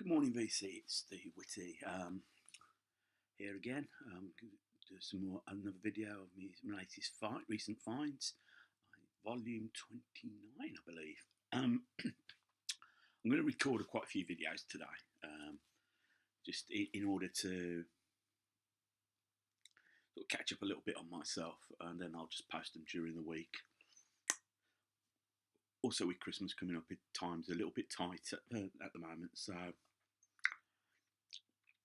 Good morning, VC. It's Steve Whitty here again. Do some more another video of my latest recent finds, volume 29, I believe. I'm going to record quite a few videos today, just in order to sort of catch up a little bit on myself, and then I'll just post them during the week. Also, with Christmas coming up, time's a little bit tight at the moment,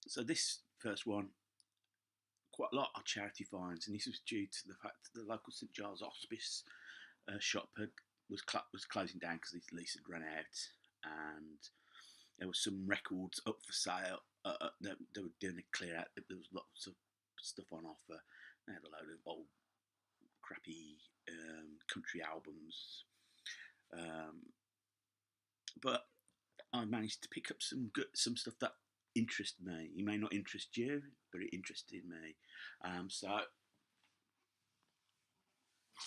so this first one, quite a lot are charity finds, and this was due to the fact that the local St Giles Hospice shop was closing down because its lease had run out, and there was some records up for sale. They were doing a clear out. There was lots of stuff on offer. They had a load of old crappy country albums, but I managed to pick up some stuff that interested me. It may not interest you, but it interested me. So,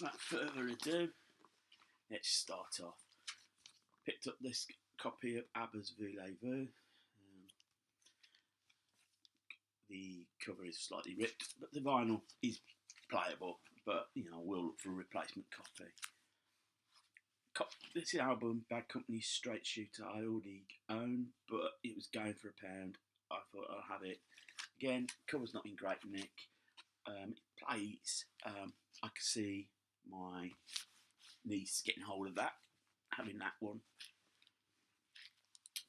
without further ado, let's start off. Picked up this copy of ABBA's Voulez-Vous. The cover is slightly ripped, but the vinyl is playable. But we'll look for a replacement copy. This album, Bad Company's Straight Shooter, I already own, but it was going for £1. I thought I'll have it. Again, cover's not in great nick. It plays. I can see my niece getting hold of that, having that one.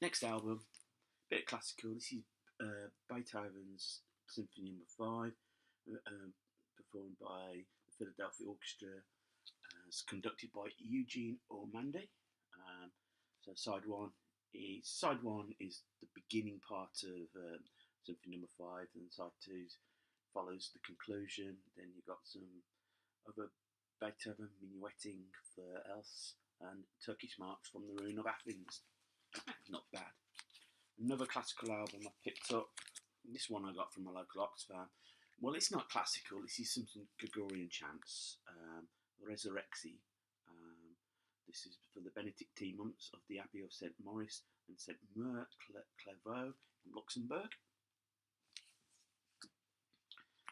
Next album, bit of classical. This is Beethoven's Symphony No. 5, performed by the Philadelphia Orchestra. It's conducted by Eugene Ormandy. So side one is the beginning part of Symphony No. 5, and side 2 follows the conclusion. Then you've got some other Beethoven minuetting for Else and Turkish march from the Ruin of Athens. Not bad. Another classical album I picked up. This one I got from a local Oxfam. Well, it's not classical. This is some Gregorian chants. Resurrexi. This is for the Benedictine monks of the Abbey of St Maurice and St Meur Clairvaux in Luxembourg.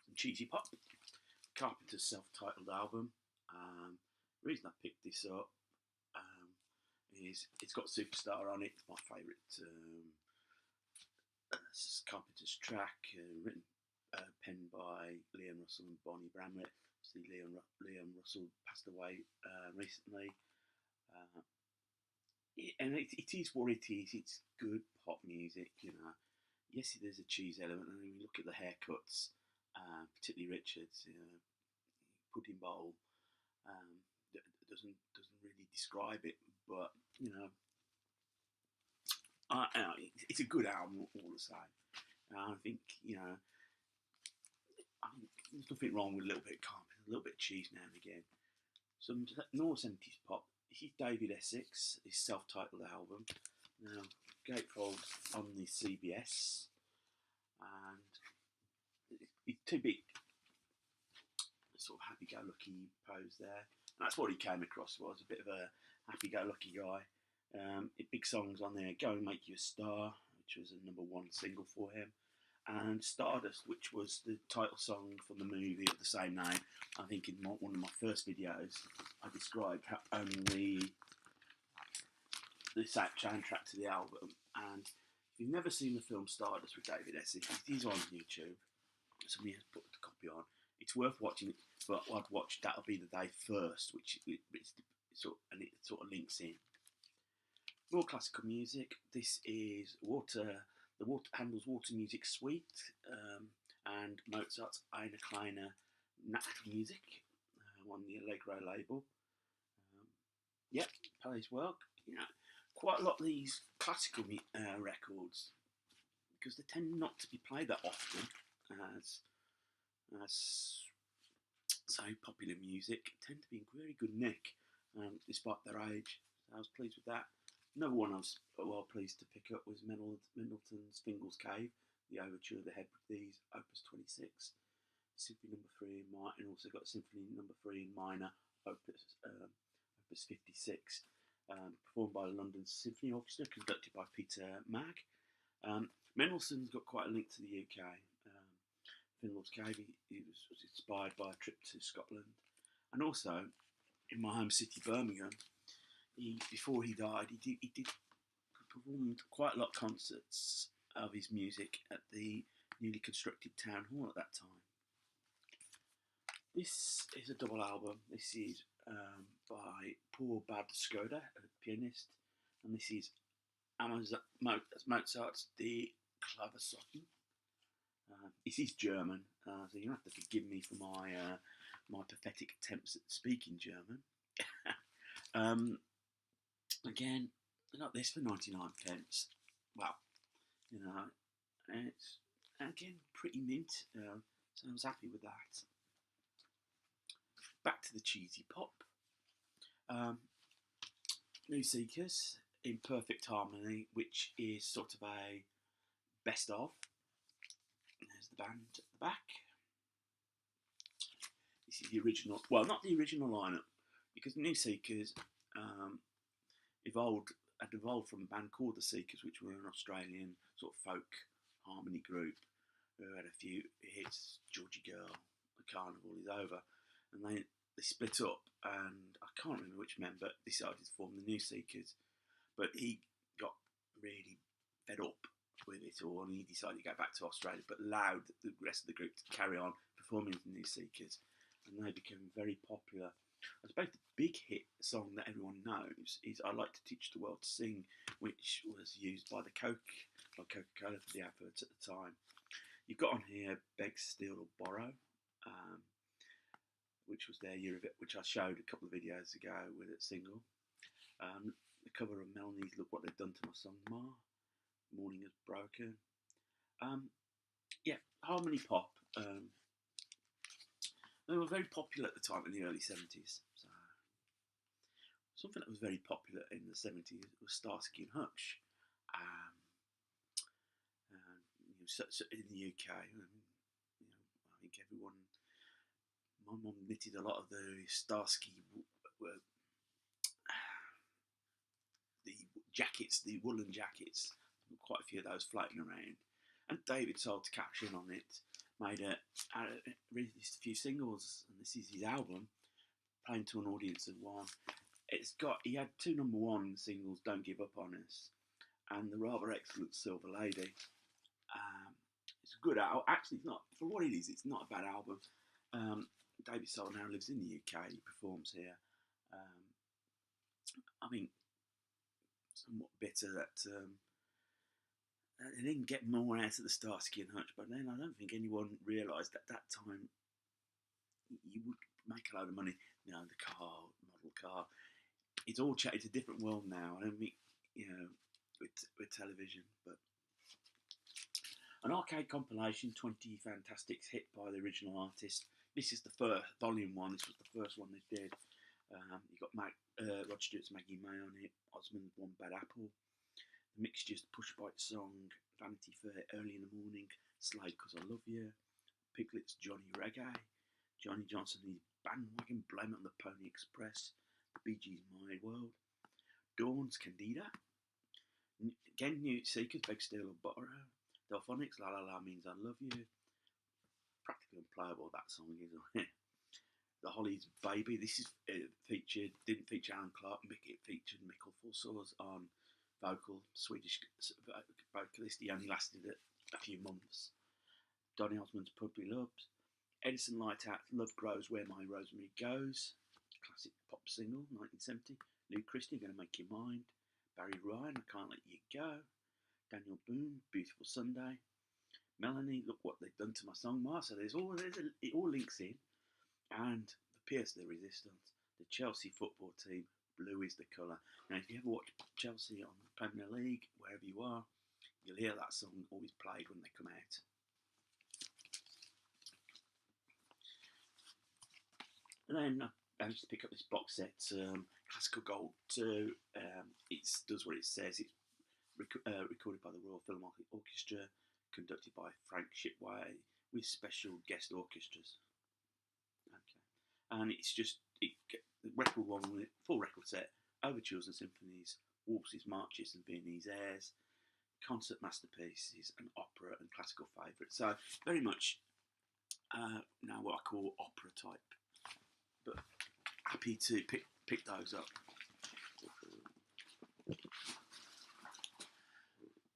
Some cheesy pop. Carpenter's self-titled album. The reason I picked this up is it's got Superstar on it. It's my favourite Carpenter's track, written, penned by Leon Russell and Bonnie Bramlett. See, Leon Russell passed away recently, and it is what it is. It's good pop music, Yes, there's a cheese element, and when you look at the haircuts, particularly Richards, pudding bowl, doesn't really describe it, but it's a good album all the same. I think there's nothing wrong with a little bit of Carpenter, a little bit of cheese now and again. Some North 70s pop. This is David Essex, his self-titled album. Now, gatefold on the CBS, and it's too big. Sort of happy-go-lucky pose there. And that's what he came across, was a bit of a happy-go-lucky guy. Big songs on there. Go and Make You a Star, which was a #1 single for him. And Stardust, which was the title song from the movie of the same name. I think in one of my first videos, I described how only the soundtrack to the album. And if you've never seen the film Stardust with David Essex, it is on YouTube. Somebody has put the copy on. It's worth watching it, but I'd watch That'll Be the Day first, which it sort of links in. More classical music. This is Handel's Water Music Suite, and Mozart's Eine Kleine Nachtmusik on the Allegro label. Plays well. Quite a lot of these classical records, because they tend not to be played that often as say popular music, tend to be in very good nick, despite their age. So I was pleased with that. Another one I was well pleased to pick up was Mendelssohn's Fingal's Cave, the overture of the Hebrides, Opus 26, Symphony No. 3 in minor, and also got Symphony No. 3 in minor, Opus 56, performed by the London Symphony Orchestra, conducted by Peter Mag. Mendelssohn's got quite a link to the UK. Finlaw's Cave, he was inspired by a trip to Scotland. And also, in my home city, Birmingham, before he died, he did performed quite a lot of concerts of his music at the newly constructed town hall at that time. This is a double album. This is by Paul Bad Skoda, a pianist, and this is Mozart's Die Klaversotten. This is German, so you have to forgive me for my pathetic attempts at speaking German. Again, not this for 99 pence. Well, you know, it's again pretty mint. So I was happy with that. Back to the cheesy pop. New Seekers in Perfect Harmony, which is sort of a best of. There's the band at the back. This is the original, well, not the original lineup, because New Seekers had evolved from a band called the Seekers, which were an Australian sort of folk harmony group who had a few hits, Georgie Girl, The Carnival Is Over, and they split up, and I can't remember which member decided to form the New Seekers, but he got really fed up with it all, and he decided to go back to Australia, but allowed the rest of the group to carry on performing with the New Seekers, and they became very popular. I suppose the big hit song that everyone knows is "I Like to Teach the World to Sing," which was used by Coca-Cola for the adverts at the time. You've got on here "Beg, Steal or Borrow," which was their which I showed a couple of videos ago with a single. The cover of Melanie's "Look What They've Done to My Song Ma," "Morning Has Broken." Yeah, harmony pop. They were very popular at the time in the early 70s. So, something that was very popular in the 70s was Starsky and Hutch. In the UK, I think everyone, my mum knitted a lot of the Starsky, the jackets, the woolen jackets, quite a few of those floating around. And David sold to cash in on it. Released a few singles, and this is his album, playing to an audience of one. He had 2 number 1 singles, "Don't Give Up on Us" and the rather excellent "Silver Lady." It's a good album. Actually, it's not, for what it is, it's not a bad album. David Soul now lives in the UK. He performs here. I mean, somewhat bitter that they didn't get more out of the Starsky and Hutch, but then I don't think anyone realised at that time you would make a load of money. The model car. It's all changed. It's a different world now. I don't think, with television, but an arcade compilation, 20 Fantastics hit by the original artist. This is the first, volume 1. This was the first one they did. You got Rod Stewart's Maggie May on it, Osmond's One Bad Apple. The Mixtures, Push Bike Song, Vanity Fair, Early in the Morning, Slade 'Cause I Love You, Piglets, Johnny Reggae, Johnny Johnson and his Bandwagon, Blame It on the Pony Express, the Bee Gees' My World, Dawn's Candida, again New Seekers, Beg, Steal or Borrow, Delphonics, La La La Means I Love You, practically unplayable that song is, isn't it? The Hollies' Baby, this is didn't feature Alan Clark, it featured Mikkel Forsås on vocal, Swedish vocalist. He only lasted a few months. Donny Osmond's Puppy Loves, Edison Lighthouse, Love Grows Where My Rosemary Goes, classic pop single, 1970. Lou Christie, Gonna Make Your Mind. Barry Ryan, I Can't Let You Go. Daniel Boone, Beautiful Sunday. Melanie, Look What They've Done to My Song Ma. So it all links in. And the Pierce the Resistance, the Chelsea football team, Blue is the colour. Now, if you ever watch Chelsea on the Premier League, wherever you are, you'll hear that song always played when they come out. And then I managed to pick up this box set, Classical Gold 2. It does what it says. It's recorded by the Royal Philharmonic Orchestra, conducted by Frank Shipway, with special guest orchestras. Okay, and it's just the record one, full record set, overtures and symphonies, waltzes, marches, and Viennese airs. concert masterpieces and opera and classical favourites. So very much what I call opera type. But happy to pick those up.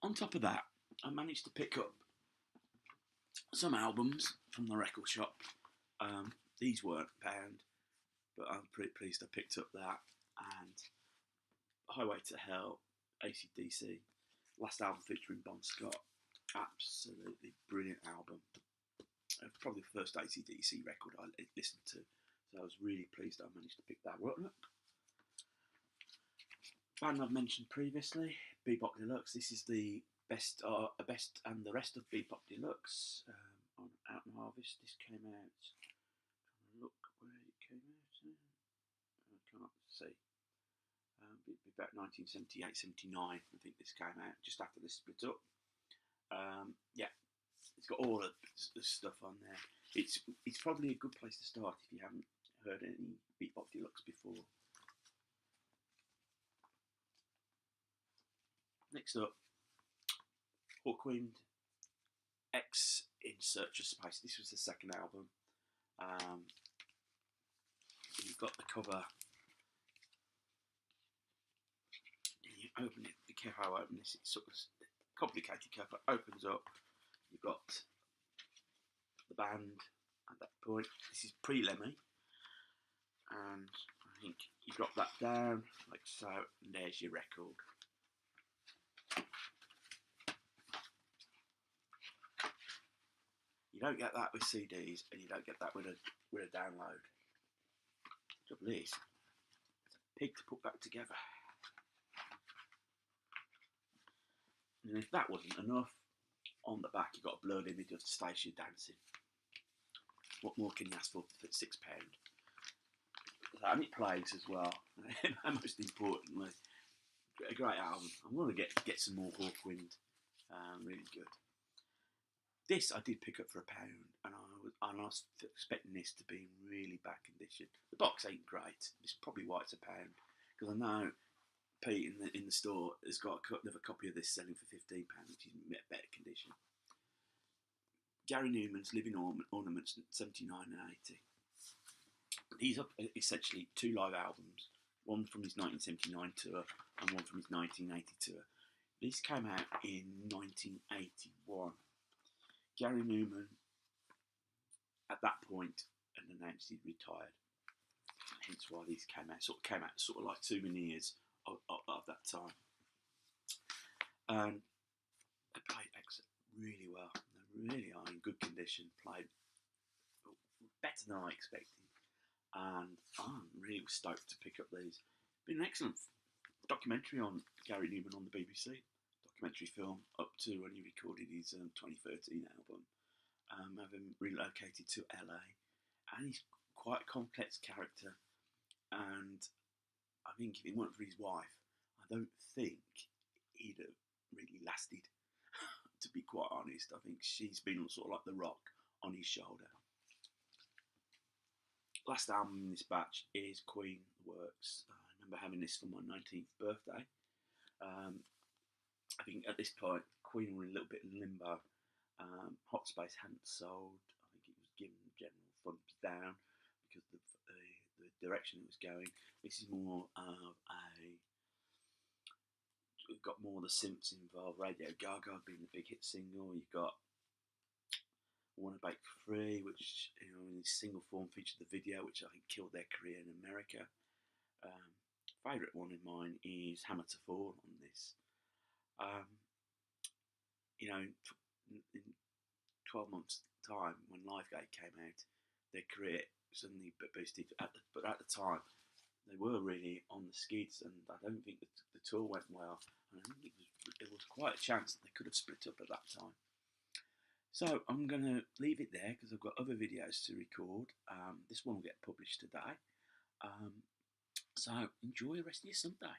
On top of that, I managed to pick up some albums from the record shop. These weren't bound, but I'm pretty pleased I picked up that. And Highway to Hell, AC/DC, last album featuring Bon Scott. Absolutely brilliant album. Probably the first AC/DC record I listened to. So I was really pleased I managed to pick that one up. Band I've mentioned previously, Bebop Deluxe. This is the best and the rest of Bebop Deluxe on Out and Harvest. This came out. Look where it came out. I can't see. About 1978, 79. I think this came out just after this split up. Yeah, it's got all of the stuff on there. It's probably a good place to start if you haven't heard any Bebop Deluxe before. Next up, Hawkwind X In Search of Space. This was the second album. You've got the cover. You open it. Be careful how I open this. It's sort of complicated cover. Opens up. You've got the band at that point. This is pre-Lemmy. And I think you drop that down like so, and there's your record. You don't get that with CDs, and you don't get that with a download. Trouble is, it's a pig to put back together. And if that wasn't enough, on the back you've got a blurred image of Stacia dancing. What more can you ask for £6? And it plays as well. And most importantly, a great album. I'm going to get some more Hawkwind. Really good. This I did pick up for £1, and I was expecting this to be in really bad condition. The box ain't great. It's probably why it's £1, because I know Pete in the store has got another copy of this selling for £15, which is in better condition. Gary Numan's Living Ornaments, 79 and 80. These are essentially two live albums, one from his 1979 tour and one from his 1980 tour. These came out in 1981. Gary Numan, at that point, had announced he'd retired. Hence why these came out sort of like souvenirs of that time. And they played really well. They really are in good condition. Played better than I expected. And I'm really stoked to pick up these. Been an excellent documentary on Gary Numan on the BBC. Documentary film up to when he recorded his 2013 album, having relocated to LA, and he's quite a complex character. And I think if it weren't for his wife, I don't think he'd have really lasted. To be quite honest, I think she's been sort of like the rock on his shoulder. Last album in this batch is Queen Works. I remember having this for my 19th birthday. I think at this point, Queen were a little bit in limbo. Hot Space hadn't sold. I think it was given general thumbs down because of the direction it was going. This is more of we've got more of the synths involved. Radio Gaga being the big hit single. You've got Wanna Bake Free, which in its single form featured the video, which I think killed their career in America. Favourite one of mine is Hammer to Fall on this. In 12 months' time, when Livegate came out, their career suddenly boosted. But at the time, they were really on the skids, and I don't think the tour went well. And I think it was quite a chance that they could have split up at that time. So I'm going to leave it there because I've got other videos to record. This one will get published today. So enjoy the rest of your Sunday.